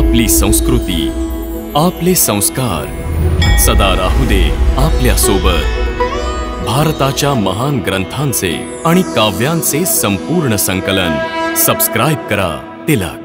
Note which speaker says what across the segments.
Speaker 1: आपली संस्कृती, आपले संस्कार सदा राहू दे आपल्या सोबत। भारताच्या महान ग्रंथांचे आणि काव्यांचे संपूर्ण संकलन सबस्क्राइब करा तिलक।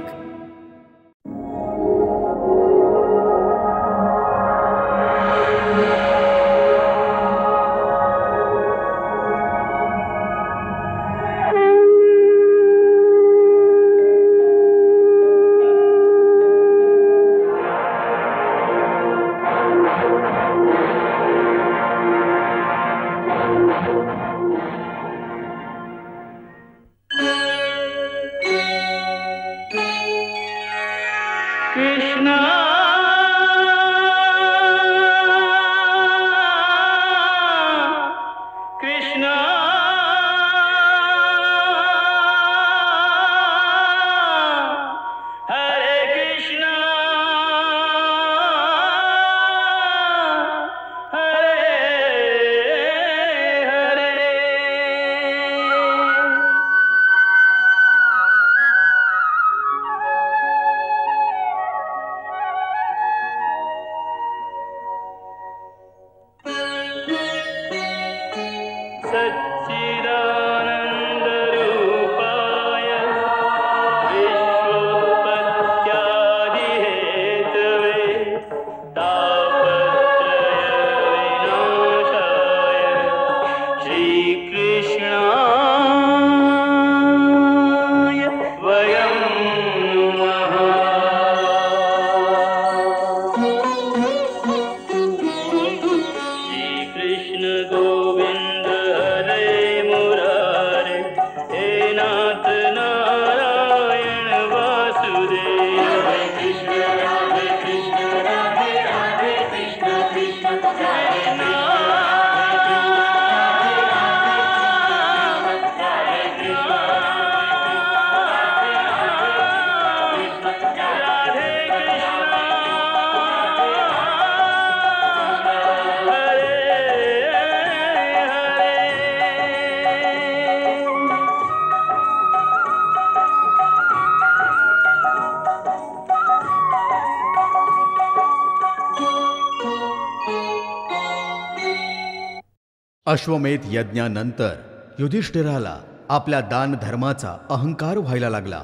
Speaker 2: अश्वमेध यज्ञानंतर युधिष्ठिराला आपल्या दान धर्माचा अहंकार व्हायला लागला।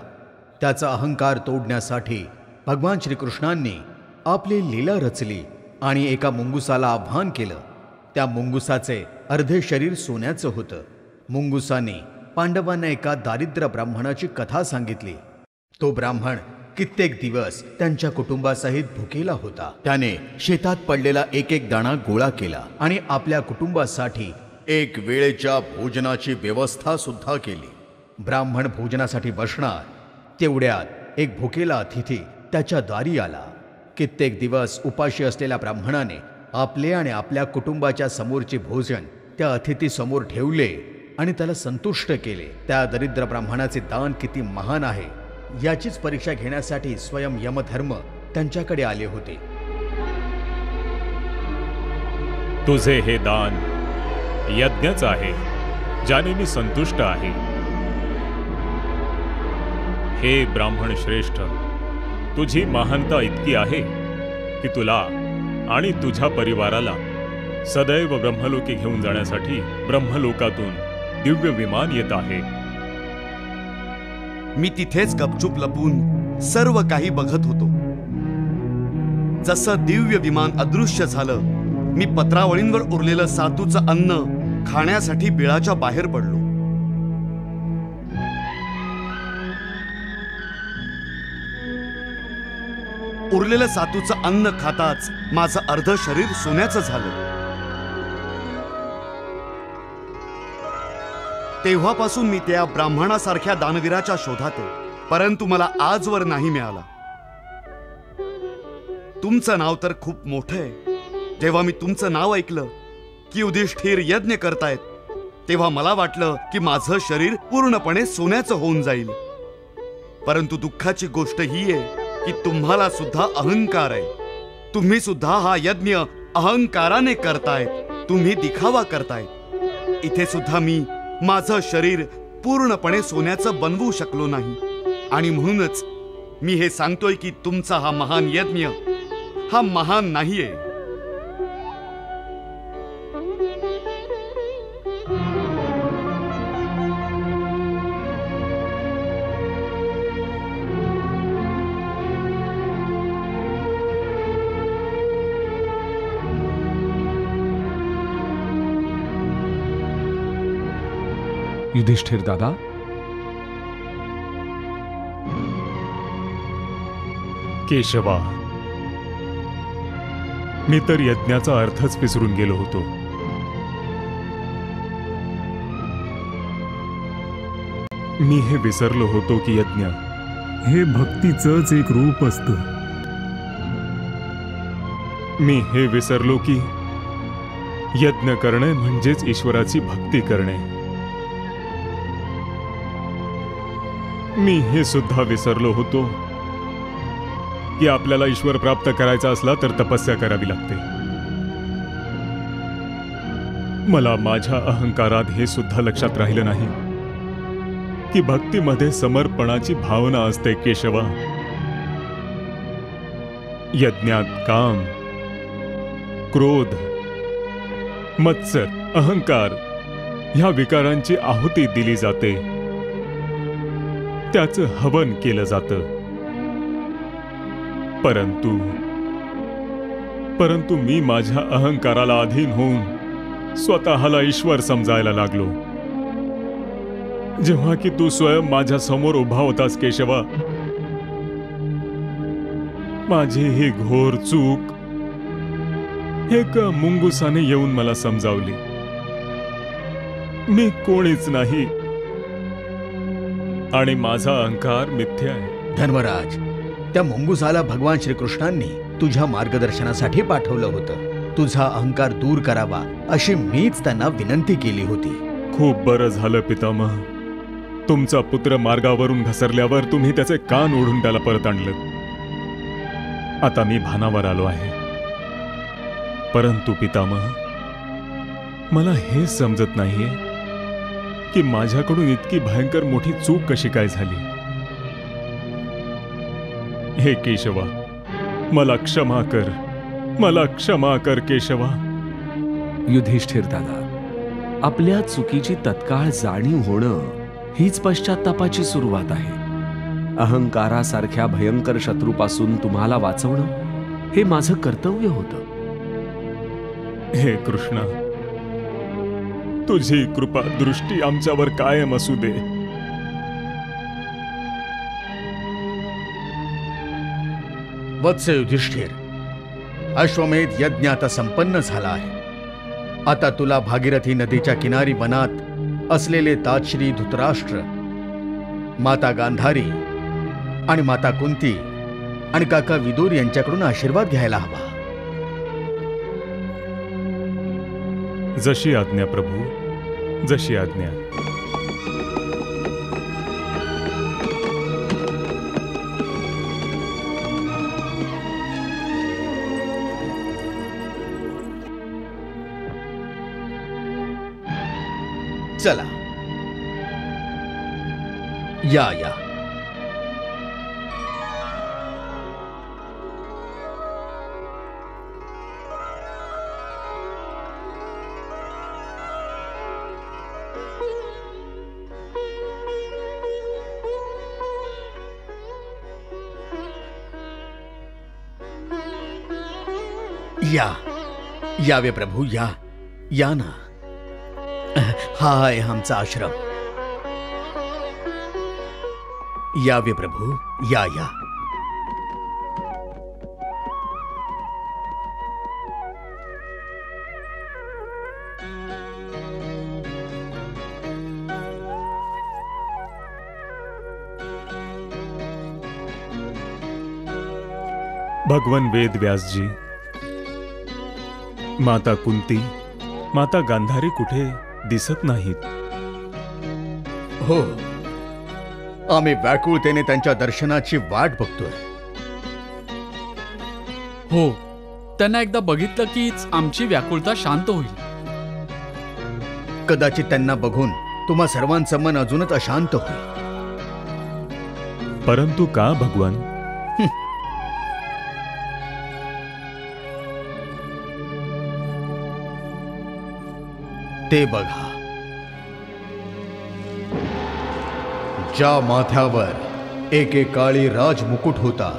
Speaker 2: त्याचा अहंकार तोडण्यासाठी भगवान श्रीकृष्णांनी आपली लीला रचली आणि एका मुंगुसाला आव्हान केलं। त्या मुंगुसाचे अर्धे शरीर सोन्याचं होतं। मुंगुसाने पांडवांना एका दारिद्र्य ब्राह्मणाची कथा सांगितली। तो ब्राह्मण कित्येक दिवस त्यांच्या कुटुंबासहित भुकेला होता। त्याने शेतात पडलेला एक एक दाणा गोळा केला आणि आपल्या कुटुंबासाठी एक वेळेच्या भोजनाची व्यवस्था सुद्धा केली। ब्राह्मण भोजनासाठी बसणार तेवढ्यात एक भुकेला अतिथी त्याच्या दारी आला। कित्येक दिवस उपाशी असलेल्या ब्राह्मणाने आपले आणि आपल्या कुटुंबाच्या समोरचे भोजन त्या अतिथी समोर ठेवले आणि त्याला संतुष्ट केले। त्या दरिद्र ब्राह्मणाचे दान किती महान आहे याचीच परीक्षा घेण्यासाठी स्वयं यमधर्म त्यांच्याकडे आले होते।
Speaker 3: तुझे हे दान यज्ञच आहे ज्याने मी संतुष्ट आहे। हे ब्राह्मण श्रेष्ठ, तुझी महानता इतकी आहे की तुला आणि तुझ्या परिवाराला सदैव ब्रह्मलोकी घेऊन जाण्यासाठी ब्रह्मलोकातून दिव्य विमान येत आहे।
Speaker 4: मी तिथेच गपचूप लपून सर्व काही बघत होतो। जसं दिव्य विमान अदृश्य झालं, मी पत्रावळींवर उरलेलं सातूचं अन्न खाण्यासाठी बिळाच्या बाहेर पडलो। उरलेलं सातूचं अन्न खाताच माझं अर्ध शरीर सोन्याचं झालं। तेव्हापासून मी त्या ब्राह्मणासारख्या दानवीराच्या शोधात आहे, परंतु मला आजवर नाही मिळाला। तुमचं नाव तर खूप मोठं आहे। जेव्हा मी तुमचं नाव ऐकलं की युधिष्ठिर यज्ञ करतायत, तेव्हा मला वाटलं की माझं शरीर पूर्णपणे सोन्याचं होऊन जाईल। परंतु दुःखाची गोष्ट ही आहे की तुम्हाला सुद्धा अहंकार आहे। तुम्ही सुद्धा हा यज्ञ अहंकाराने करतायत, तुम्ही दिखावा करतायत। इथे सुद्धा मी माझं शरीर पूर्णपणे सोन्याचं बनवू शकलो नाही आणि म्हणूनच मी हे सांगतोय की तुमचा हा महान यज्ञ हा महान नाहीये.
Speaker 5: युधिष्ठिर दादा,
Speaker 3: केशवा, मी तर यज्ञाचा अर्थच विसरून गेलो होतो. मी हे विसरलो होतो की यज्ञ हे भक्तीचंच एक रूप असतं. मी हे विसरलो की यज्ञ करणे म्हणजेच ईश्वराची भक्ती करणे. मी हे सुद्धा विसरलो होतो की आपल्याला ईश्वर प्राप्त करायचा असला तर तपस्या करावी लागते. मला माझ्या अहंकारात हे सुद्धा लक्षात राहिलं नाही की भक्तीमध्ये समर्पणाची भावना असते. केशवा, यज्ञात काम, क्रोध, मत्सर, अहंकार ह्या विकारांची आहुती दिली जाते, त्याचं हवन केलं जातं. परंतु मी माझ्या अहंकाराला अधीन होऊन स्वतःला ईश्वर समजायला लागलो. जेव्हा की तू स्वयं माझ्या समोर उभा होतास केशवा, माझी ही घोर चूक एक मुंगुसाने येऊन मला समजावली. मी कोणीच नाही आणि माझा अहंकार मिथ्या आहे.
Speaker 2: धर्मराज, त्या मुंगुसाला भगवान श्रीकृष्णांनी तुझ्या मार्गदर्शनासाठी पाठवलं होतं. तुझा अहंकार दूर करावा अशी मीच त्यांना विनंती केली होती.
Speaker 3: खूप बरं झालं पितामह. तुमचा पुत्र मार्गावरून घसरल्यावर तुम्ही त्याचे कान ओढून त्याला परत आणलं. आता मी भानावर आलो आहे. परंतु पितामह, मला हे समजत नाहीये की माझ्याकडून इतकी भयंकर मोठी चूक कशी काय झाली. हे केशवा, मला क्षमा कर, मला क्षमा कर केशवा.
Speaker 5: युधिष्ठिर दादा, आपल्या चुकीची तत्काळ जाणीव होणं हीच पश्चात्तापाची सुरुवात आहे. अहंकारासारख्या भयंकर शत्रूपासून तुम्हाला वाचवणं हे माझं कर्तव्य होतं.
Speaker 3: हे कृष्णा, तुझी कृपा दृष्टी आमच्यावर कायम असू दे.
Speaker 2: वत्स युधिष्ठिर, अश्वमेध यज्ञ आता संपन्न झाला आहे. आता तुला भागीरथी नदीच्या किनारी वनात असलेले तातश्री धृतराष्ट्र, माता गांधारी आणि माता कुंती आणि काका विदुर यांच्याकडून आशीर्वाद घ्यायला हवा.
Speaker 3: जशी आज्ञा प्रभू, जशी आज्ञा.
Speaker 2: चला, या या. यावे प्रभू, या ना. हा आहे आमचा आश्रम. यावे प्रभू, या.
Speaker 3: भगवान वेद व्यास जी, माता कुंती, माता गांधारी कुठे दिसत नाहीत.
Speaker 2: हो, आम्ही व्याकुळतेने त्यांच्या दर्शनाची वाट बघतोय.
Speaker 6: हो, त्यांना एकदा बघितलं कीच आमची व्याकुळता शांत होईल.
Speaker 2: कदाचित त्यांना बघून तुम्हा सर्वांचं मन अजूनच अशांत होईल.
Speaker 3: परंतु का भगवान?
Speaker 2: ते बघा, ज्या माथ्यावर एकेकाळी राजमुकुट होता,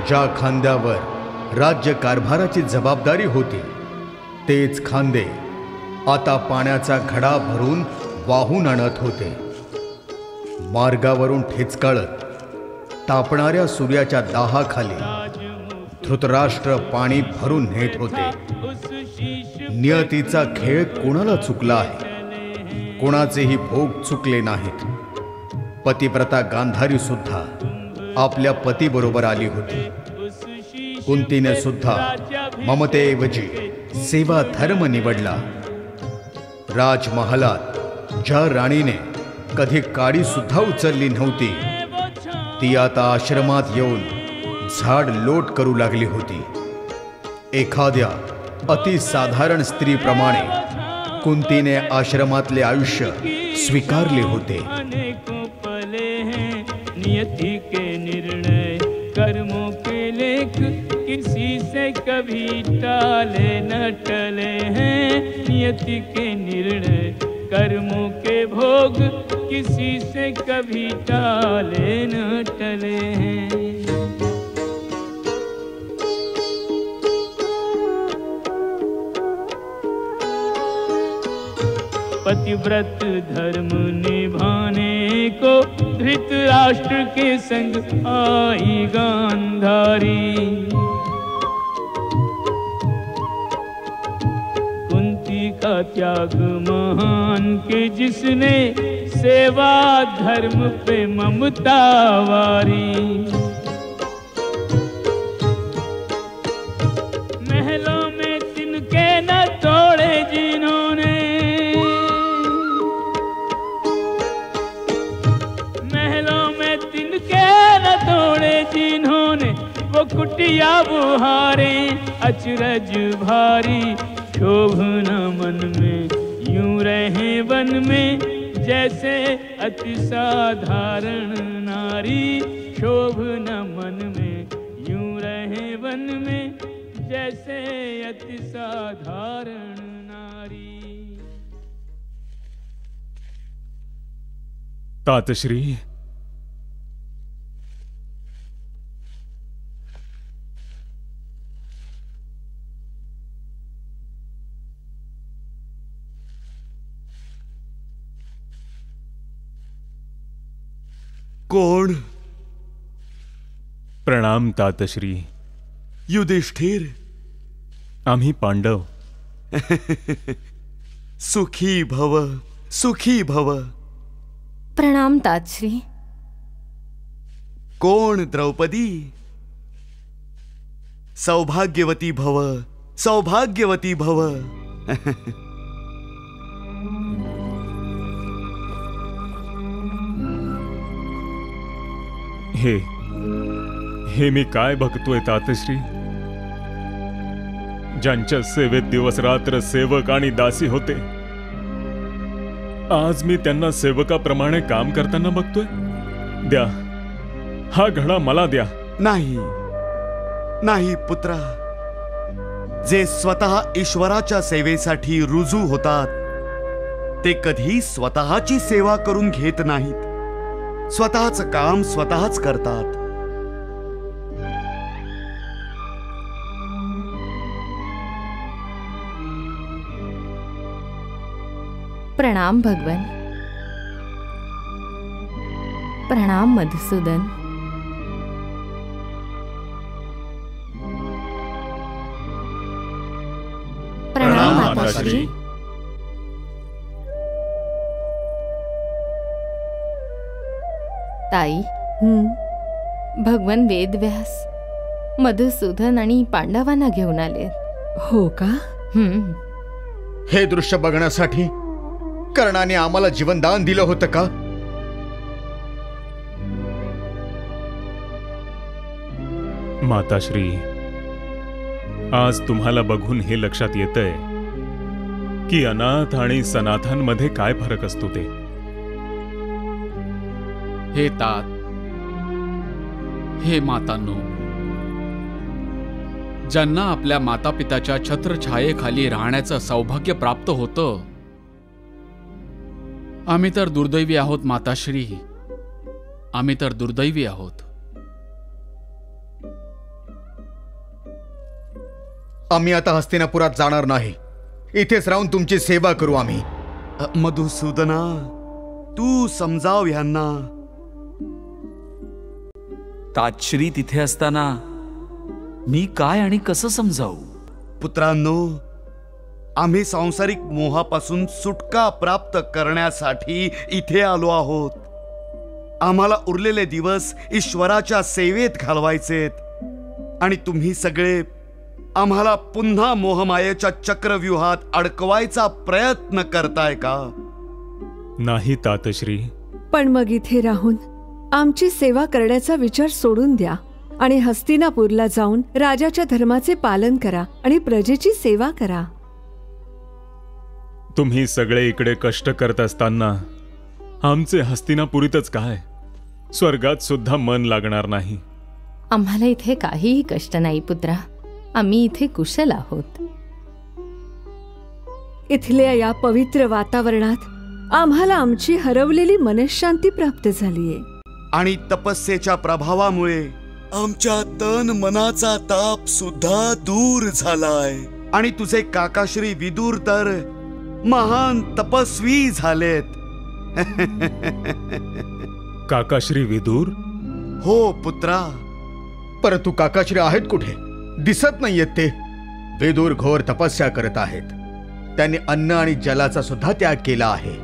Speaker 2: ज्या खांद्यावर राज्य कारभाराची जबाबदारी होती, तेच खांदे आता पाण्याचा घडा भरून वाहून आणत होते. मार्गावरून ठेचकाळत तापणाऱ्या सूर्याच्या दाहाखाली धृतराष्ट्र पाणी भरून नेत होते. नियतीचा खेळ कोणाला चुकला आहे? कोणाचेही भोग चुकले नाहीत. पतिव्रता गांधारी सुद्धा आपल्या पतीबरोबर आली होती. कुंतीने सुद्धा ममतेऐवजी सेवा धर्म निवडला. राजमहालात ज्या राणीने कधी काडी सुद्धा उचलली नव्हती, ती आता आश्रमात येऊन झाड लोट करू लागली होती. एखाद्या अतिसाधारण स्त्रीप्रमाणे कुंतीने आश्रमातले आयुष्य स्वीकारले होते.
Speaker 7: नियति के निर्णय कर्मों के लेख किसी से कभी टाले न टले हैं. नियति के निर्णय कर्मों के भोग किसी से कभी टाले न टले हैं. पतिव्रत धर्म निभाने को धृतराष्ट्र के संग आई गांधारी. कुंती का त्याग महान के जिसने सेवा धर्म पे ममता वारी. महलों में तिनके न तोड़े जिन्होंने, जिन्होंने वो कुटिया बुहारे. अचरज भारी शोभना मन में यूं रहे वन में जैसे अति साधारण नारी. शोभना मन में यूं रहे वन में जैसे अति साधारण नारी.
Speaker 3: तातश्री,
Speaker 4: कोण?
Speaker 3: प्रणाम तातश्री.
Speaker 4: युधिष्ठिर.
Speaker 3: आम्ही पांडव.
Speaker 4: सुखी भव, सुखी भव.
Speaker 8: प्रणाम तातश्री.
Speaker 4: कोण द्रौपदी? सौभाग्यवती भव, सौभाग्यवती भव.
Speaker 3: हे मी काय बघतोय तातश्री? ज्यांच्या सेवेत दिवस रात्र सेवक आणि दासी होते, आज मी त्यांना सेवकाप्रमाणे काम करताना बघतोय. द्या, हा घडा मला द्या.
Speaker 4: नाही नाही पुत्रा. जे स्वतः ईश्वराच्या सेवेसाठी रुजू होतात, ते कधी स्वतःची सेवा करून घेत नाहीत. स्वतःच काम स्वतःच करतात.
Speaker 8: प्रणाम भगवन. प्रणाम मधुसूदन. प्रणाम माताश्री. ताई, भगवन वेदव्यास मधुसूदन आणि पांडवांना घेऊन आले.
Speaker 9: हो का?
Speaker 2: हे दृश्य बघण्यासाठी कर्णाने आम्हाला जीवनदान दिलं होतं का?
Speaker 3: माताश्री, आज तुम्हाला बघून हे लक्षात येतंय की अनाथ आणि सनाथांमध्ये काय फरक असतो ते.
Speaker 6: हे तात, हे मातांनो, ज्यांना आपल्या मातापिताच्या छत्रछायेखाली राहण्याचं सौभाग्य प्राप्त होतं, आम्ही तर दुर्दैवी आहोत माताश्री, आम्ही तर दुर्दैवी आहोत.
Speaker 2: आम्ही आता हस्तिनापुरात जाणार नाही. इथेच राहून तुमची सेवा करू आम्ही.
Speaker 4: मधुसूदना, तू समजाव ह्यांना.
Speaker 5: तातश्री तिथे असताना मी काय आणि कसं समजावू?
Speaker 4: पुत्रांनो, आम्ही सांसारिक मोहापासून सुटका प्राप्त करण्यासाठी इथे आलो आहोत. आम्हाला उरलेले दिवस ईश्वराच्या सेवेत घालवायचेत आणि तुम्ही सगळे आम्हाला पुन्हा मोहमायेच्या चक्रव्यूहात अडकवायचा प्रयत्न करताय का?
Speaker 3: नाही तातश्री.
Speaker 9: पण मग इथे राहून आमची सेवा करण्याचा विचार सोडून द्या आणि हस्तिनापूरला जाऊन राजाच्या धर्माचे पालन करा आणि प्रजेची सेवा करा.
Speaker 3: तुम्ही सगळे इकडे कष्ट करत असताना आमचे हस्तिनापुरीतच काय, स्वर्गात सुद्धा मन लागणार नाही.
Speaker 8: आम्हाला इथे काहीही कष्ट नाही पुत्रा. आम्ही इथे कुशल आहोत.
Speaker 9: इथल्या या पवित्र वातावरणात आम्हाला आमची हरवलेली मनःशांती प्राप्त झालीये
Speaker 4: आणि तपस्येच्या प्रभावामुळे आमच्या तन मनाचा ताप सुद्धा दूर झालाय. आणि तुझे काकाश्री विदूर तर महान तपस्वी झालेत.
Speaker 3: काकाश्री विदूर?
Speaker 4: हो पुत्रा.
Speaker 2: परंतु काकाश्री आहेत कुठे? दिसत नाहीयेत ते. विदूर घोर तपस्या करत आहेत. त्यांनी अन्न आणि जलाचा सुद्धा त्याग केला आहे.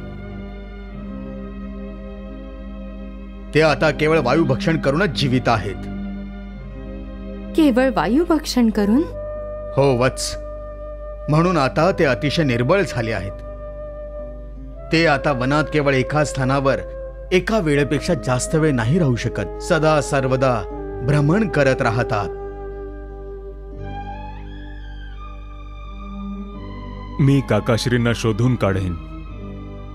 Speaker 2: ते आता केवळ वायुभक्षण करूनच जीवित आहेत.
Speaker 8: केवळ वायुभक्षण करून?
Speaker 2: हो वत्स, म्हणून आता ते अतिशय निर्बळ झाले आहेत. ते आता वनात केवळ एका स्थानावर एका वेळेपेक्षा जास्त वेळ नाही राहू शकत. सदा सर्वदा भ्रमण करत राहतात.
Speaker 3: मी काकाश्रींना शोधून काढेन.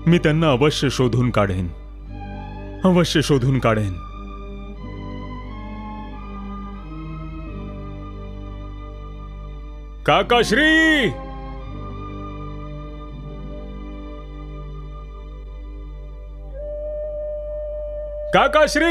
Speaker 3: मी त्यांना अवश्य शोधून काढेन, अवश्य शोधून काढेन. काकाश्री! काकाश्री!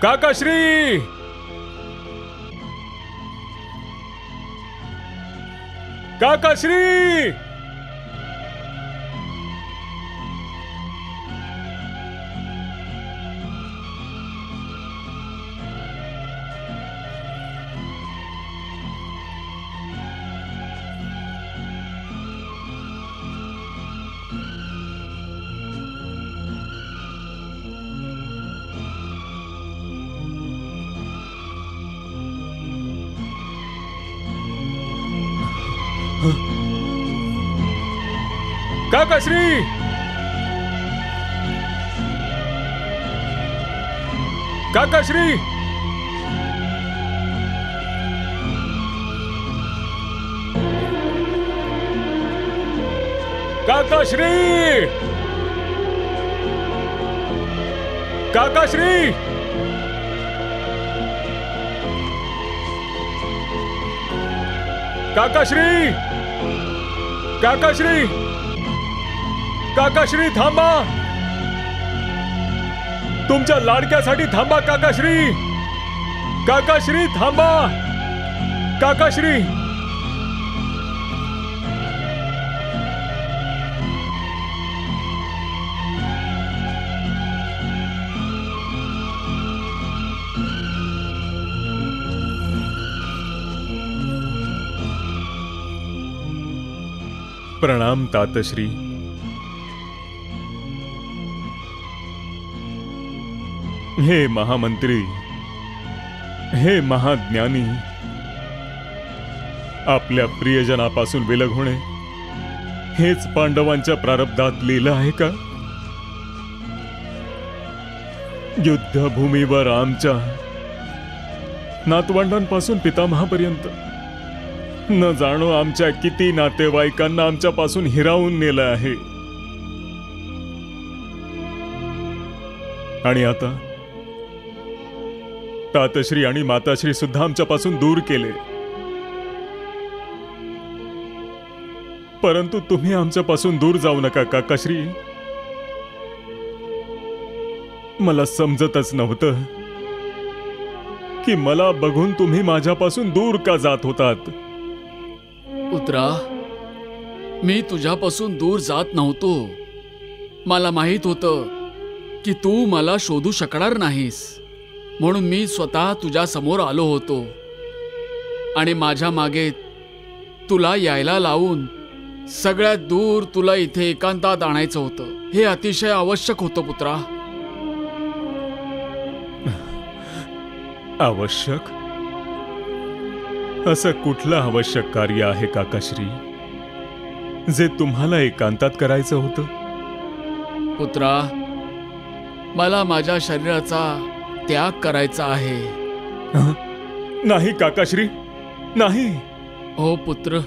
Speaker 3: काकाश्री! काकाश्री! काकाश्री! काकाश्री! काकाश्री! काकाश्री! काकाश्री! काकाश्री! काकाश्री! काकाश्री थांबा! तुमच्या लाडक्यासाठी थांबा काकाश्री! काकाश्री थांबा! काकाश्री! प्रणाम तातश्री. हे महामंत्री, हे महाज्ञानी, आपल्या प्रियजनापासून विलग होणे हेच पांडवांच्या प्रारब्धात लिहिलं आहे का? युद्धभूमीवर आमच्या नातवंडांपासून पितामहापर्यंत न जाणो आमच्या किती नातेवाईकांना आमच्यापासून हिरावून नेलं आहे. आणि आता तातश्री आणि माताश्री सुद्धा आमच्यापासून दूर केले. परंतु तुम्ही आमच्यापासून दूर जाऊ नका काकाश्री. मला समजतच नव्हतं की मला बघून तुम्ही माझ्यापासून दूर का जात होतात.
Speaker 6: पुत्रा, मी तुझ्यापासून दूर जात नव्हतो. मला माहित होतं की तू मला शोधू शकणार नाहीस, म्हणून मी स्वतः तुझ्या समोर आलो होतो आणि माझ्या मागे तुला यायला लावून सगळ्यात दूर तुला इथे एकांतात आणायचं होतं. हे अतिशय आवश्यक होतं पुत्रा.
Speaker 3: आवश्यक? असं कुठलं आवश्यक कार्य आहे काकाश्री जे तुम्हाला एकांतात करायचं होतं?
Speaker 6: पुत्रा, मला माझ्या शरीराचा त्याग करायचा आहे.
Speaker 3: नाही काकाश्री, नाही.
Speaker 6: हो पुत्र.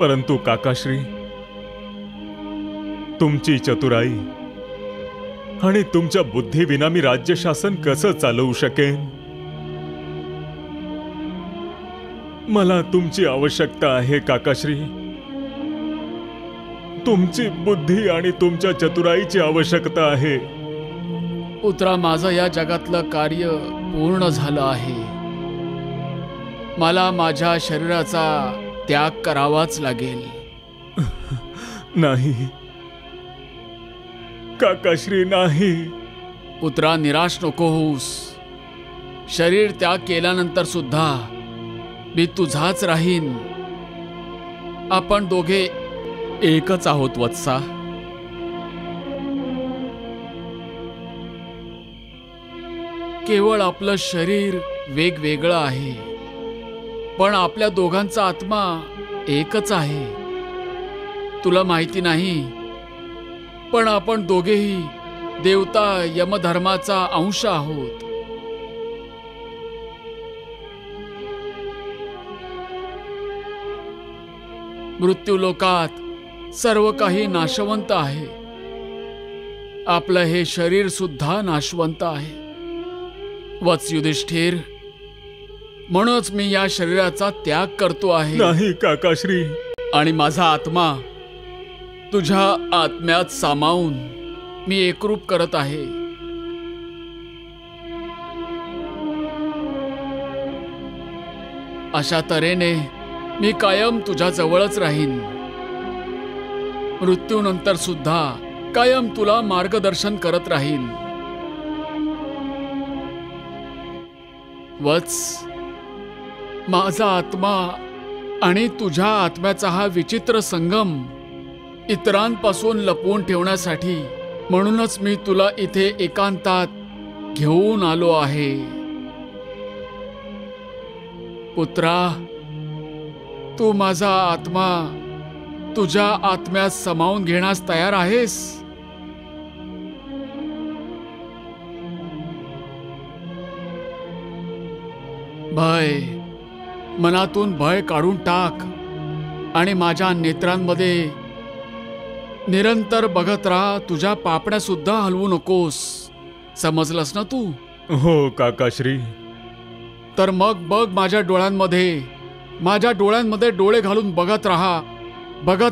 Speaker 3: परंतु काकाश्री, तुमची चतुराई आणि तुमच्या बुद्धीविना मी राज्य शासन कसं चालवू शकेन? मला तुमची आवश्यकता आहे काकाश्री. तुमची बुद्धी आणि तुमच्या चतुराईची आवश्यकता आहे.
Speaker 6: पुत्रा, माझं या जगातलं कार्य पूर्ण झालं आहे. मला माझ्या शरीराचा त्याग करावाच लागेल.
Speaker 3: नाही काकाश्री, नाही.
Speaker 6: पुत्रा, निराश नको होऊस. शरीर त्याग केल्यानंतर सुद्धा मी तुझाच राहीन. आपण दोघे एकच आहोत वत्सा. केवळ आपलं शरीर वेगवेगळं आहे, पण आपल्या दोघांचा आत्मा एकच आहे. तुला माहिती नाही, पण आपण दोघेही देवता यमधर्माचा अंश आहोत. मृत्यूलोकात सर्व काही नाशवंत आहे. आपलं हे शरीर सुद्धा नाशवंत आहे. वत्स युधिष्ठिर, म्हणूनच मी या शरीराचा त्याग करतो आहे.
Speaker 3: नाही काकाश्री.
Speaker 6: आणि माझा आत्मा तुझ्या आत्म्यात सामावून मी एकरूप करत आहे. अशा तऱ्हेने मी कायम तुझ्या जवळच राहीन. मृत्यूनंतर सुद्धा कायम तुला मार्गदर्शन करत राहीन. वत्स, माझा आत्मा आणि तुझ्या आत्म्याचा हा विचित्र संगम इतरांपासून लपवून ठेवण्यासाठी म्हणूनच मी तुला इथे एकांतात घेऊन आलो आहे. पुत्रा, तू माझा आत्मा तुझ्या आत्म्यात समावून घेण्यास तयार आहेस? भय, मनातून भय काढून टाक आणि माझ्या नेत्रांमध्ये निरंतर बघत राहा. तुझ्या पापण्या सुद्धा हलवू नकोस. समजलंस ना तू?
Speaker 3: हो काकाश्री.
Speaker 6: तर मग बघ माझ्या डोळ्यांमध्ये डोळे घालून बघत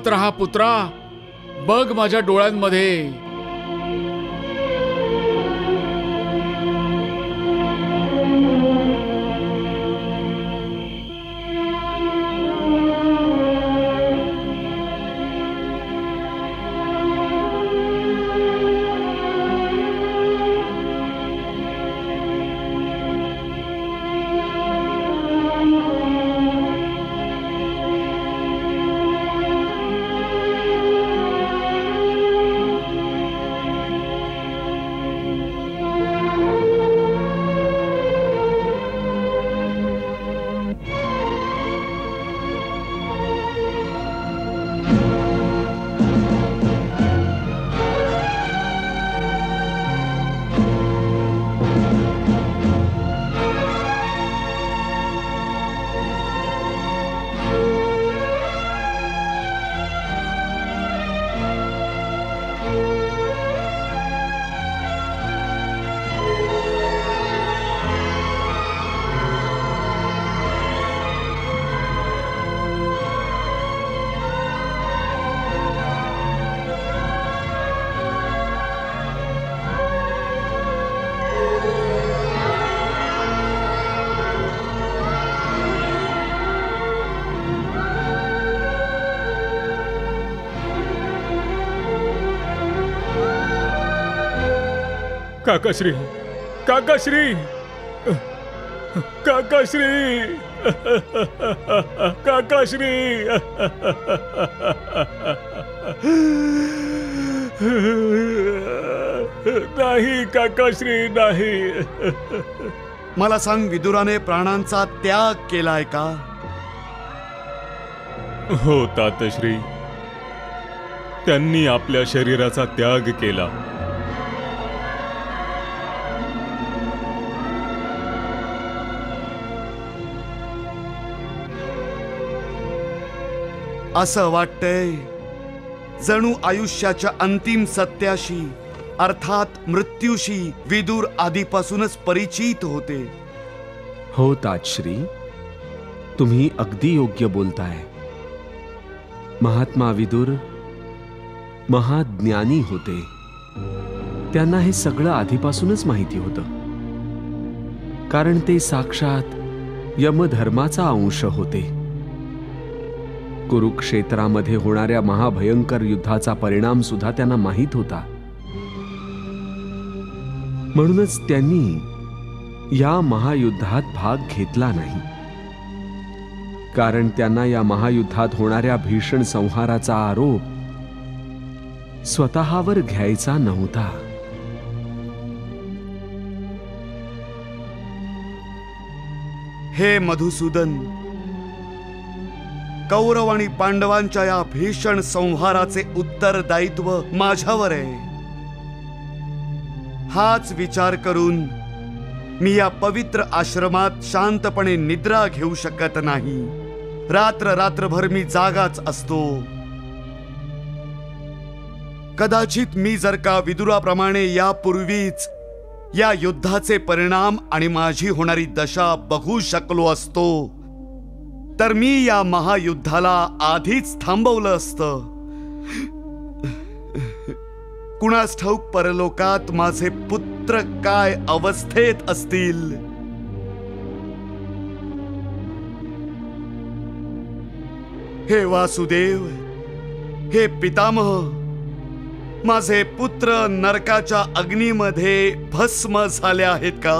Speaker 6: राहा पुत्रा. बघ माझ्या डोळ्यांमध्ये.
Speaker 3: काकाश्री, काकाश्री, काकाश्री, काकाश्री. नाही काकाश्री, नाही.
Speaker 4: मला सांग, विदुराने प्राणांचा त्याग केलाय का?
Speaker 3: हो तातश्री, त्यांनी आपल्या शरीराचा त्याग केला.
Speaker 4: असं वाटतंय जणू आयुष्याच्या अंतिम सत्याशी अर्थात मृत्यूशी विदुर आधीपासूनच परिचित होते.
Speaker 10: हो ताजश्री, तुम्ही अगदी योग्य बोलताय. महात्मा विदुर महाज्ञानी होते. त्यांना हे सगळं आधीपासूनच माहिती होतं, कारण ते साक्षात यमधर्माचा अंश होते. कुरुक्षेत्रामध्ये होणाऱ्या महाभयंकर युद्धाचा परिणाम सुद्धा त्यांना माहीत होता. म्हणूनच त्यांनी या महायुद्धात भाग घेतला नाही, कारण त्यांना या महायुद्धात होणाऱ्या भीषण संहाराचा आरोप स्वतःवर घ्यायचा नव्हता.
Speaker 4: हे मधुसूदन, कौरव आणि पांडवांच्या या भीषण संहाराचे उत्तरदायित्व माझ्यावर आहे. हाच विचार करून मी या पवित्र आश्रमात शांतपणे निद्रा घेऊ शकत नाही. रात्रभर मी जागाच असतो. कदाचित मी जर का विदुराप्रमाणे यापूर्वीच या युद्धाचे परिणाम आणि माझी होणारी दशा बघू शकलो असतो, तर मी या महायुद्धाला आधीच थांबवलं असतं. कुणास ठाऊक परलोकात माझे पुत्र काय अवस्थेत असतील. हे वासुदेव, हे पितामह, माझे पुत्र नरकाच्या अग्नीमध्ये भस्म झाले आहेत का?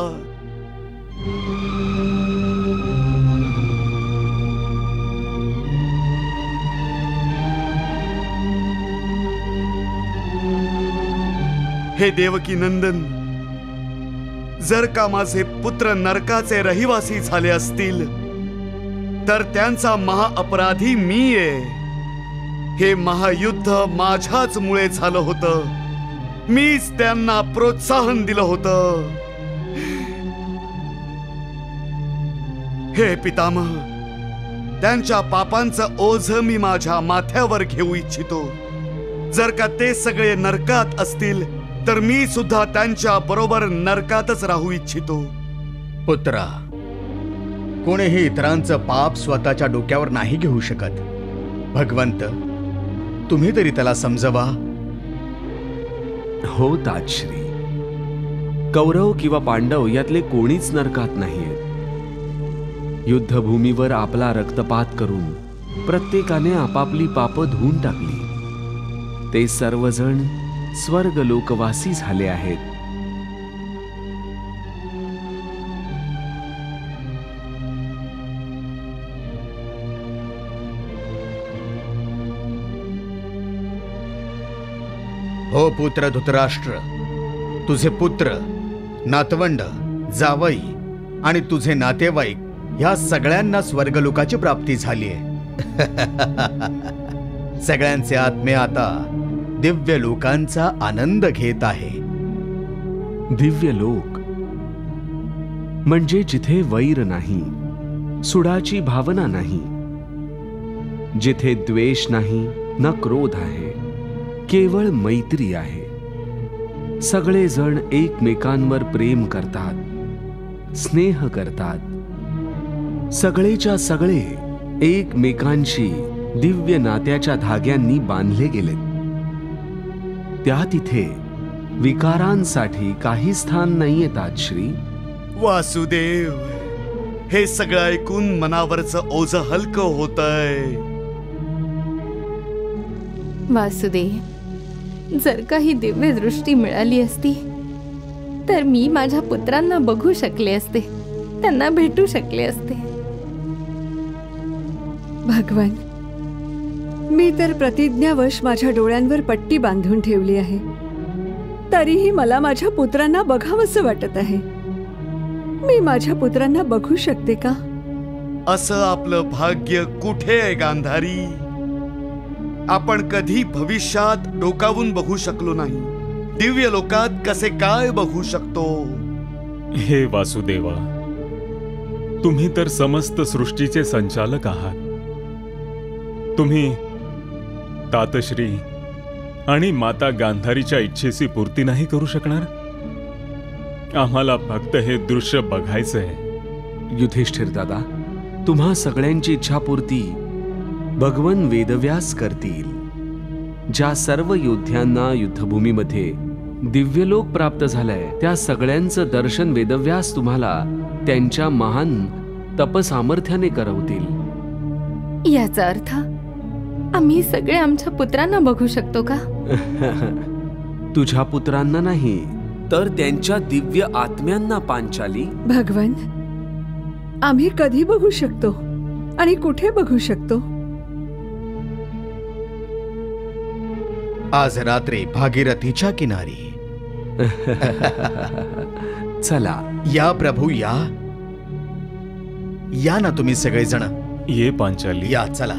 Speaker 4: हे देवकी नंदन, जर का माझे पुत्र नरकाचे रहिवासी झाले असतील तर त्यांचा महाअपराधी मी आहे. हे महायुद्ध माझ्याच मुळे झालं होतं. मीच त्यांना प्रोत्साहन दिलं होतं. हे पितामह, त्यांच्या पापांचं ओझं मी माझ्या माथ्यावर घेऊ इच्छितो. जर का ते सगळे नरकात असतील तर मी सुद्धा त्यांच्या बरोबर नरकातच राहू इच्छितो.
Speaker 2: पुत्रा, कोणीही इतरांचं पाप स्वतःच्या डोक्यावर नाही घेऊ शकत. भगवंत, तुम्ही तरी त्याला समजवा.
Speaker 10: हो ताजश्री, कौरव किंवा पांडव यातले कोणीच नरकात नाहीये. युद्धभूमीवर आपला रक्तपात करून प्रत्येकाने आपापली पापं धुवून टाकली. ते सर्वजण स्वर्ग लोकवासी झाले आहेत.
Speaker 2: हो पुत्र धृतराष्ट्र, तुझे पुत्र, नातवंड, जावई आणि तुझे नातेवाईक ह्या सगळ्यांना स्वर्गलोकाची प्राप्ती झालीये. सगळ्यांचे आत्मे आता दिव्य लोकांचा आनंद घेत आहे.
Speaker 10: दिव्य लोक म्हणजे जिथे वैर नाही, सुडाची भावना नाही, जिथे द्वेष नाही ना क्रोध आहे, केवळ मैत्री आहे. सगळेजण एकमेकांवर प्रेम करतात, स्नेह करतात. सगळेच्या सगळे एकमेकांशी दिव्य नात्याच्या धाग्यांनी बांधले गेलेत. त्या तिथे विकारांसाठी काही स्थान नाहीये ताजश्री.
Speaker 4: वासुदेव, हे सगळं ऐकून मनावरचं ओझं हलकं होतंय.
Speaker 8: वासुदेव, जर का ही दिव्य दृष्टी मिळाली असती तर मी माझ्या पुत्रांना बघू शकले असते, त्यांना भेटू शकले असते.
Speaker 9: भगवान, मी तर प्रतिज्ञावश माझ्या डोळ्यांवर पट्टी बांधून ठेवली आहे, तरीही मला माझ्या पुत्रांना बघावंसं वाटत आहे. मी माझ्या पुत्रांना बघू शकते का?
Speaker 4: असं आपलं भाग्य कुठे आहे गांधारी? आपण कधी भविष्यात डोकावून बघू शकलो नाही, दिव्य लोकात कसे काय बघू शकतो?
Speaker 3: हे वासुदेवा, तुम्ही तर समस्त सृष्टीचे संचालक आहात. तुम्ही तातश्री आणि माता गांधारीच्या इच्छेची पूर्ती नाही करू शकणार? आम्हाला फक्त हे दृश्य बघायचंय.
Speaker 10: युधिष्ठिर दादा, तुम्हा सगळ्यांची इच्छापूर्ती भगवन वेदव्यास करतील. ज्या सर्व योद्ध्यांना युद्धभूमीमध्ये दिव्यलोक प्राप्त झालंय त्या सगळ्यांचं दर्शन वेदव्यास तुम्हाला त्यांच्या महान तपसामर्थ्याने करवतील.
Speaker 8: याचा अर्थ आम्ही सगळे आमच्या पुत्रांना बघू शकतो का?
Speaker 10: तुझ्या पुत्रांना नाही, तर त्यांच्या दिव्य आत्म्यांना. पांचाली,
Speaker 9: भगवान, आम्ही कधी बघू शकतो आणि कुठे बघू शकतो?
Speaker 2: आज रात्री भागीरथीच्या किनारी.
Speaker 10: चला.
Speaker 2: या प्रभू, या या ना तुम्ही सगळेजण.
Speaker 3: ये पांचाली,
Speaker 2: या, चला.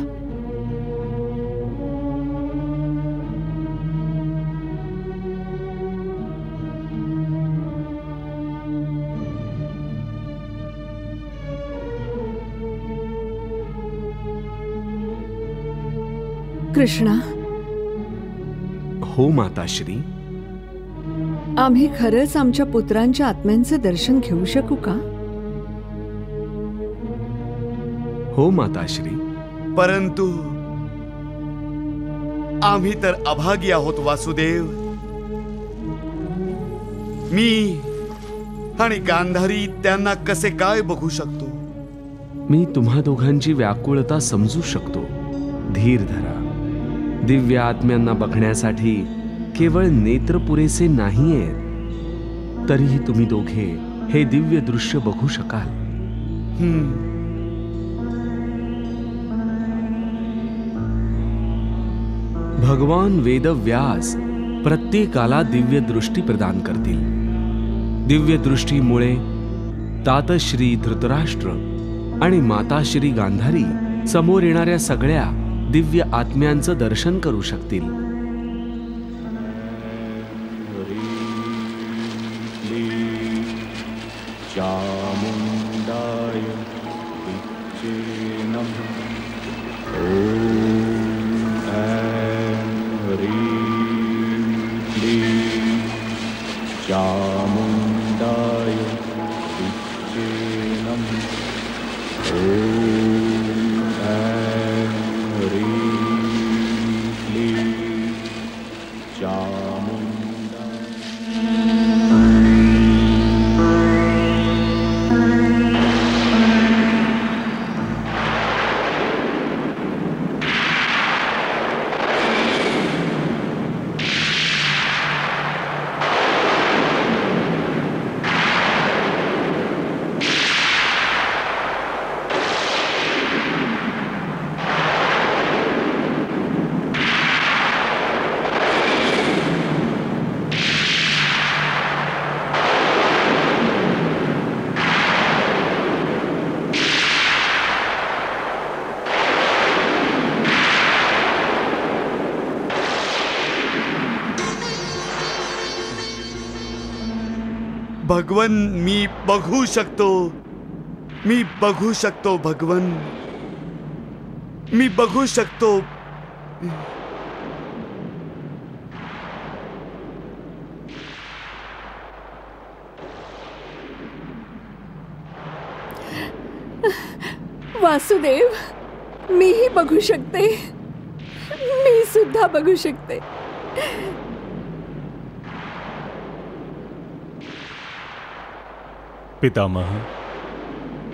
Speaker 9: कृष्णा.
Speaker 10: हो माताश्री.
Speaker 9: आम्ही खरंच आमच्या पुत्रांच्या आत्म्यांचं दर्शन घेऊ शकू का?
Speaker 10: हो माताश्री.
Speaker 4: परंतु आम्ही तर अभागी आहोत वासुदेव. मी आणि गांधारी त्यांना कसे काय बघू शकतो?
Speaker 10: मी तुम्हा दोघांची व्याकुळता समजू शकतो. धीर धरा. दिव्य आत्म्यांना बघण्यासाठी केवळ नेत्र पुरेसे नाहीयेत, तरीही तुम्ही दोघे हे दिव्य दृश्य बघू शकाल. भगवान वेदव्यास प्रत्येकाला दिव्य दृष्टी प्रदान करतील. दिव्य दृष्टीमुळे तातश्री धृतराष्ट्र आणि माताश्री गांधारी समोर येणाऱ्या सगळ्या दिव्य आत्म्यांचं दर्शन करू शकतील.
Speaker 7: चामुंडाय विच्चे नमः. ॐ ऐं ह्रीं क्लीं चामुंडाय विच्चे नमः. ॐ ऐं ह्रीं क्लीं चामुंडाय.
Speaker 4: भगवन, मी बघू शकतो. मी बघू शकतो भगवन. मी बघू शकतो.
Speaker 9: वासुदेव, मीही बघू शकते. मी सुद्धा बघू शकते.
Speaker 3: पितामह,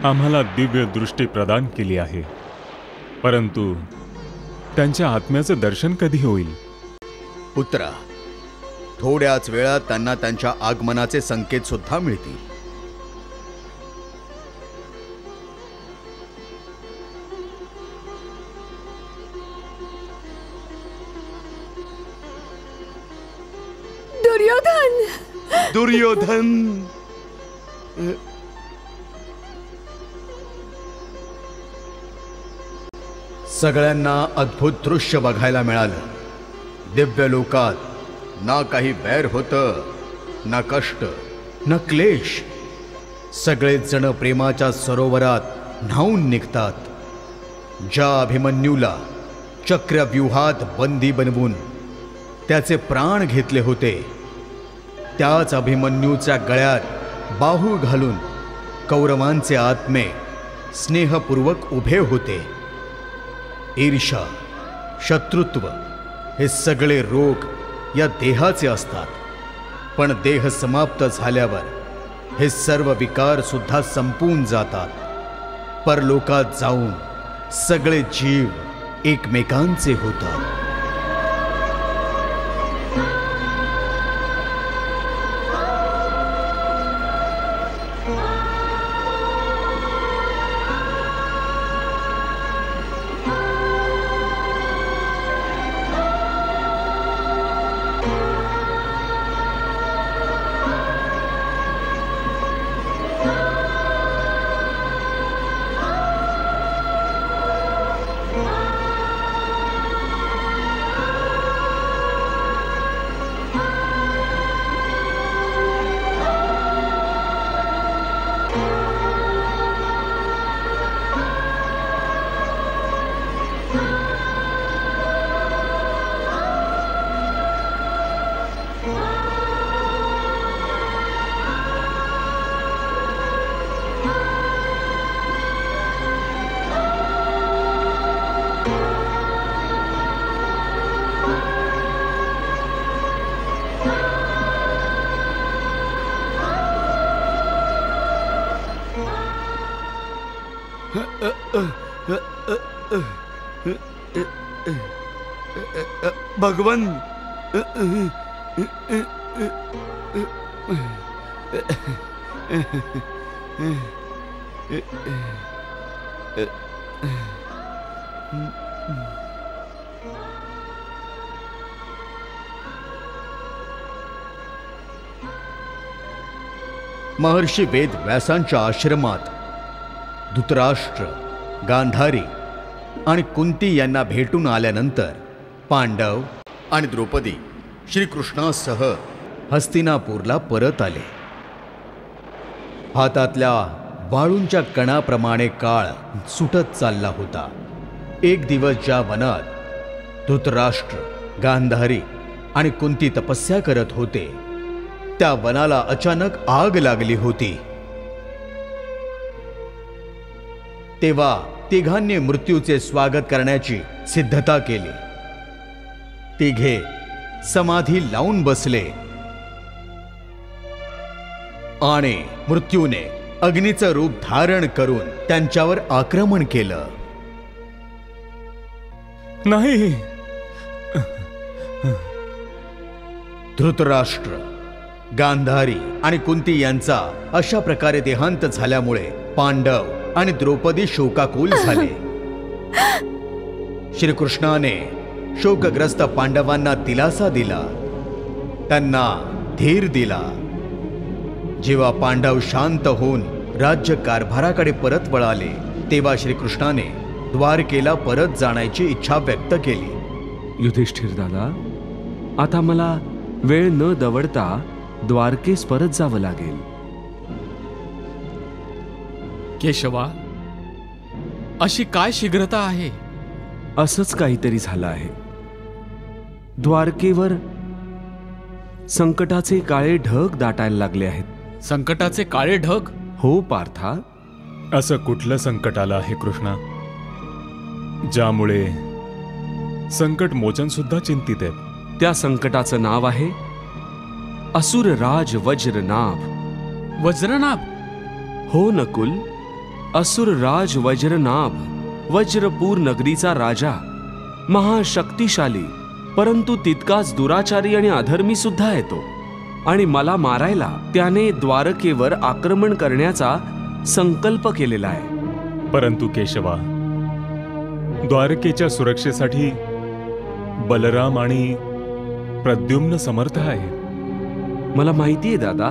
Speaker 3: आम्हाला दिव्य दृष्टी प्रदान केली आहे, परंतु त्यांच्या आत्म्याचं दर्शन कधी होईल?
Speaker 2: पुत्रा, थोड्याच वेळात त्यांना त्यांच्या आगमनाचे संकेत सुद्धा मिळतील.
Speaker 9: दुर्योधन!
Speaker 4: दुर्योधन!
Speaker 2: सगळ्यांना अद्भुत दृश्य बघायला मिळालं. दिव्य लोकात ना काही वैर होतं, ना कष्ट, ना क्लेश. सगळेच जण प्रेमाच्या सरोवरात न्हाऊन निघतात. ज्या अभिमन्यूला चक्रव्यूहात बंदी बनवून त्याचे प्राण घेतले होते, त्याच अभिमन्यूच्या गळ्यात बाहू घालून कौरवांचे आत्मे स्नेहपूर्वक उभे होते. ईर्ष्या, शत्रुत्व हे सगळे रोग या देहाचे असतात. पण देह समाप्त झाल्यावर हे सर्व विकार सुद्धा संपून जातात. परलोकात जाऊन सगळे जीव एकमेकांचे होतात.
Speaker 4: भगवन,
Speaker 2: महर्षी वेद व्यासांच्या आश्रमात धृतराष्ट्र, गांधारी आणि कुंती यांना भेटून आल्यानंतर पांडव आणि द्रौपदी श्रीकृष्णासह हस्तिनापूरला परत आले. हातातल्या वाळूंच्या कणाप्रमाणे काळ सुटत चालला होता. एक दिवस ज्या वनात धृतराष्ट्र, गांधारी आणि कुंती तपस्या करत होते, त्या वनाला अचानक आग लागली होती. तेव्हा तिघांनी मृत्यूचे स्वागत करण्याची सिद्धता केली. तिघे समाधी लावून बसले आणि मृत्यूने अग्नीचं रूप धारण करून त्यांच्यावर आक्रमण केलं.
Speaker 3: नाही.
Speaker 2: धृतराष्ट्र, गांधारी आणि कुंती यांचा अशा प्रकारे देहांत झाल्यामुळे पांडव आणि द्रौपदी शोकाकुल झाले. श्रीकृष्णाने शोकग्रस्त पांडवांना दिलासा दिला, त्यांना धीर दिला. जेव्हा पांडव शांत होऊन राज्य कारभाराकडे परत वळाले, तेव्हा श्रीकृष्णाने द्वारकेला परत जाण्याची इच्छा व्यक्त केली.
Speaker 10: युधिष्ठिर दादा, आता मला वेळ न दवडता द्वारकेस परत जावं लागेल.
Speaker 6: केशवा, अशी काय शीघ्रता आहे?
Speaker 10: असंच काहीतरी झालं आहे. द्वारकेवर संकटाचे काळे ढग दाटायला लागले आहेत.
Speaker 6: संकटाचे काळे ढग?
Speaker 10: हो पार्था.
Speaker 3: असं कुठलं संकट आलं आहे कृष्णा, ज्यामुळे संकट मोचन सुद्धा चिंतित आहे?
Speaker 10: त्या संकटाचं नाव आहे असुरराज वज्रनाभ.
Speaker 6: वज्रनाभ?
Speaker 10: हो नकुल, असुरराज वज्रनाभ, वज्रपूर नगरीचा राजा, महाशक्तिशाली परंतु तितकाच दुराचारी आणि अधर्मी सुद्धा येतो आणि मला मारायला त्याने द्वारकेवर आक्रमण करण्याचा संकल्प केलेला आहे.
Speaker 3: परंतु केशवा, द्वारकेच्या सुरक्षेसाठी बलराम आणि प्रद्युम्न समर्थ आहे.
Speaker 10: मला माहितीये दादा,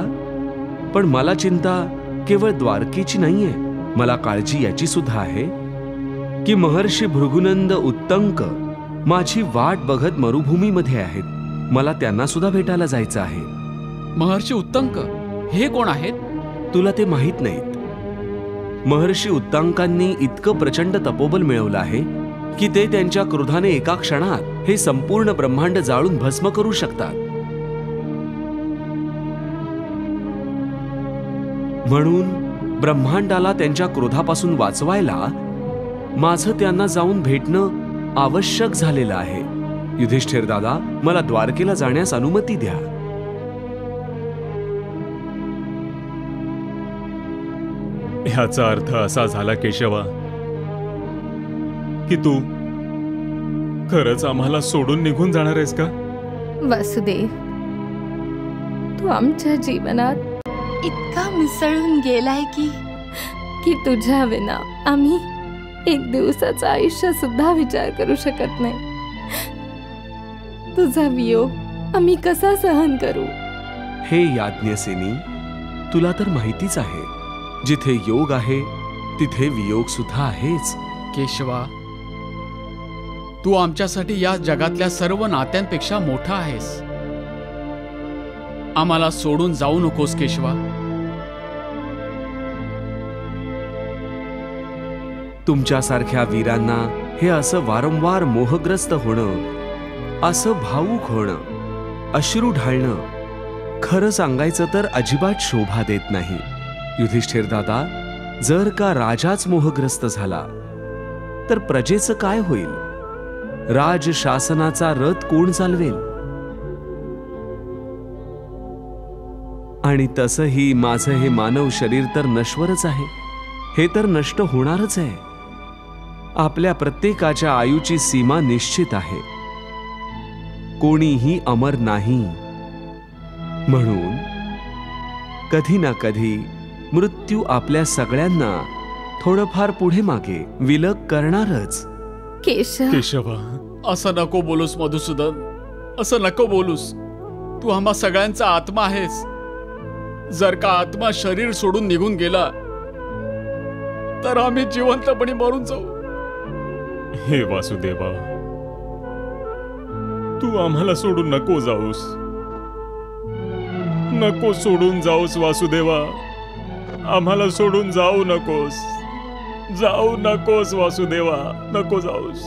Speaker 10: पण मला चिंता केवळ द्वारकेची नाहीये. मला काळजी याची सुद्धा आहे की महर्षी भृगुनंद उत्तंक माझी वाट बघत मरुभूमीमध्ये आहेत. मला त्यांना सुद्धा भेटायला जायचं आहे.
Speaker 6: महर्षी उत्तंक हे कोण आहेत?
Speaker 10: तुला ते माहित नाहीत. महर्षी उत्तंकांनी इतकं प्रचंड तपोबल मिळवलं आहे की ते त्यांच्या क्रोधाने एका क्षणात हे संपूर्ण ब्रह्मांड जाळून भस्म करू शकतात. म्हणून ब्रह्मांडाला त्यांच्या क्रोधापासून वाचवायला माझं त्यांना जाऊन भेटणं आवश्यक झालेलं आहे. युधिष्ठिर दादा, मला द्वारकेला जाण्यास अनुमती द्या.
Speaker 3: ह्याचा अर्थ असा झाला केशवा की तू खरंच आम्हाला सोडून निघून जाणार आहेस का?
Speaker 8: वासुदेव, तू आमच्या जीवनात इतका मिसळून गेलाय की तुझ्या विना आम्ही एक दिवसाचं आयुष्य सुद्धा विचार करू शकत नाही. तुझा वियोग आम्ही कसा सहन करू?
Speaker 10: हे याज्ञसेनी, तुला तर माहितीच आहे, जिथे योग आहे तिथे वियोग सुद्धा आहेच.
Speaker 6: केशवा, तू आमच्यासाठी या जगातल्या सर्व नात्यांपेक्षा मोठा आहेस. आम्हाला सोडून जाऊ नकोस केशवा.
Speaker 10: तुमच्यासारख्या वीरांना हे असं वारंवार मोहग्रस्त होणं, असं भावूक होणं, अश्रू ढाळणं खरं सांगायचं तर अजिबात शोभा देत नाही. युधिष्ठिर दादा, जर का राजाच मोहग्रस्त झाला तर प्रजेचं काय होईल? राजशासनाचा रथ कोण चालवेल? आणि तसंही माझं हे मानव शरीर तर नश्वरच आहे. हे तर नष्ट होणारच आहे. आपल्या प्रत्येकाच्या आयुची सीमा निश्चित आहे. कोणीही अमर नाही. म्हणून कधी ना कधी मृत्यू आपल्या सगळ्यांना थोडंफार पुढे मागे विलग करणारच.
Speaker 6: केशवा, असं नको बोलूस मधुसूदन, असं नको बोलूस. तू आम्हा सगळ्यांचा आत्मा आहेस. जर का आत्मा शरीर सोडून निघून गेला तर आम्ही जिवंतपणे मरून जाऊ.
Speaker 3: हे वासुदेवा, तू आम्हाला सोडून नको जाऊस. नको सोडून जाऊस वासुदेवा. आम्हाला सोडून जाऊ नकोस. जाऊ नकोस वासुदेवा, नको जाऊस.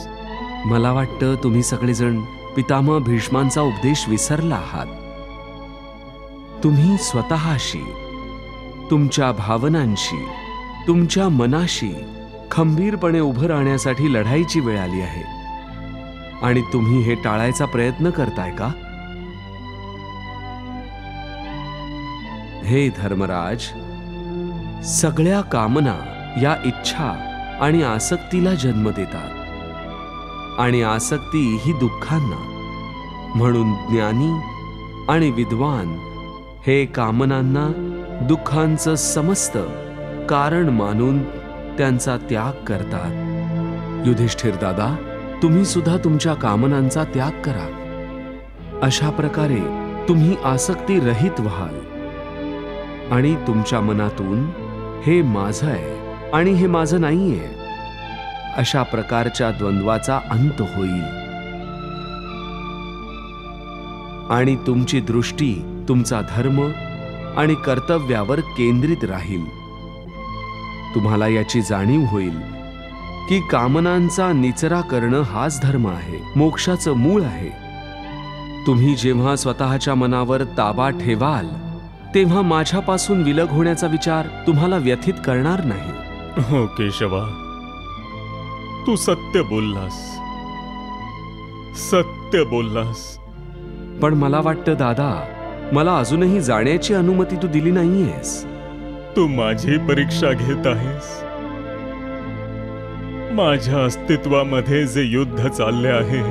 Speaker 10: मला वाटतं तुम्ही सगळेजण पितामह भीष्मांचा उपदेश विसरला आहात. तुम्ही स्वतःशी, तुमच्या भावनांशी, तुमच्या मनाशी खंबीरपणे उभं राहण्यासाठी लढाईची वेळ आली आहे. आणि तुम्ही हे टाळायचा प्रयत्न करताय का? हे धर्मराज, सगळ्या कामना या इच्छा आणि आसक्तीला जन्म देतात आणि आसक्ती ही दुःखांना. म्हणून ज्ञानी आणि विद्वान हे कामनांना दुःखांचं समस्त कारण मानून त्यांचा त्याग करतात. युधिष्ठिर दादा, तुम्ही सुद्धा तुमच्या कामनांचा त्याग करा. अशा प्रकारे तुम्ही आसक्ती रहित व्हाल आणि तुमच्या मनातून हे माझं आहे आणि हे माझं नाहीये अशा प्रकारच्या द्वंद्वाचा अंत होईल. आणि तुमची दृष्टी तुमचा धर्म आणि कर्तव्यावर केंद्रित राहील. तुम्हाला याची जाणीव होईल की कामनांचा निचरा करणं हाच धर्म आहे, मोक्षाचं मूळ आहे. तुम्ही जेव्हा स्वतःच्या मनावर ताबा ठेवाल तेव्हा माझ्यापासून विलग होण्याचा विचार तुम्हाला व्यथित करणार नाही.
Speaker 3: हो केशवा, तू सत्य बोललास, सत्य बोललास.
Speaker 10: पण मला वाटतं दादा, मला अजूनही जाण्याची अनुमती तू दिली नाहीयेस.
Speaker 3: तू माझी परीक्षा घेत आहेस. माझ्या अस्तित्वामध्ये जे युद्ध चालले आहे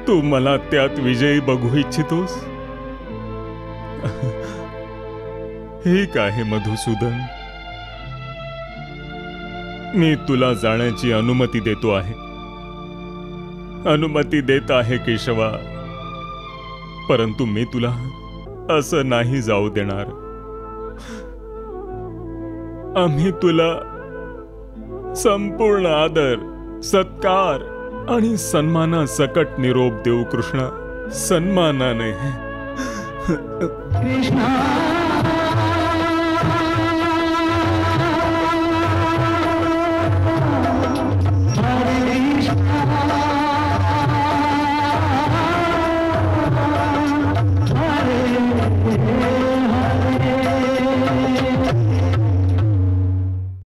Speaker 3: तू मला त्यात विजयी बघू इच्छितोस? ठीक आहे मधुसूदन, मी तुला जाण्याची अनुमती देतो आहे, अनुमती देत आहे केशवा. परंतु मी तुला असं नाही जाऊ देणार. आम्ही तुला संपूर्ण आदर, सत्कार आणि सन्मानासकट निरोप देऊ कृष्णा, सन्मानाने.
Speaker 7: कृष्णा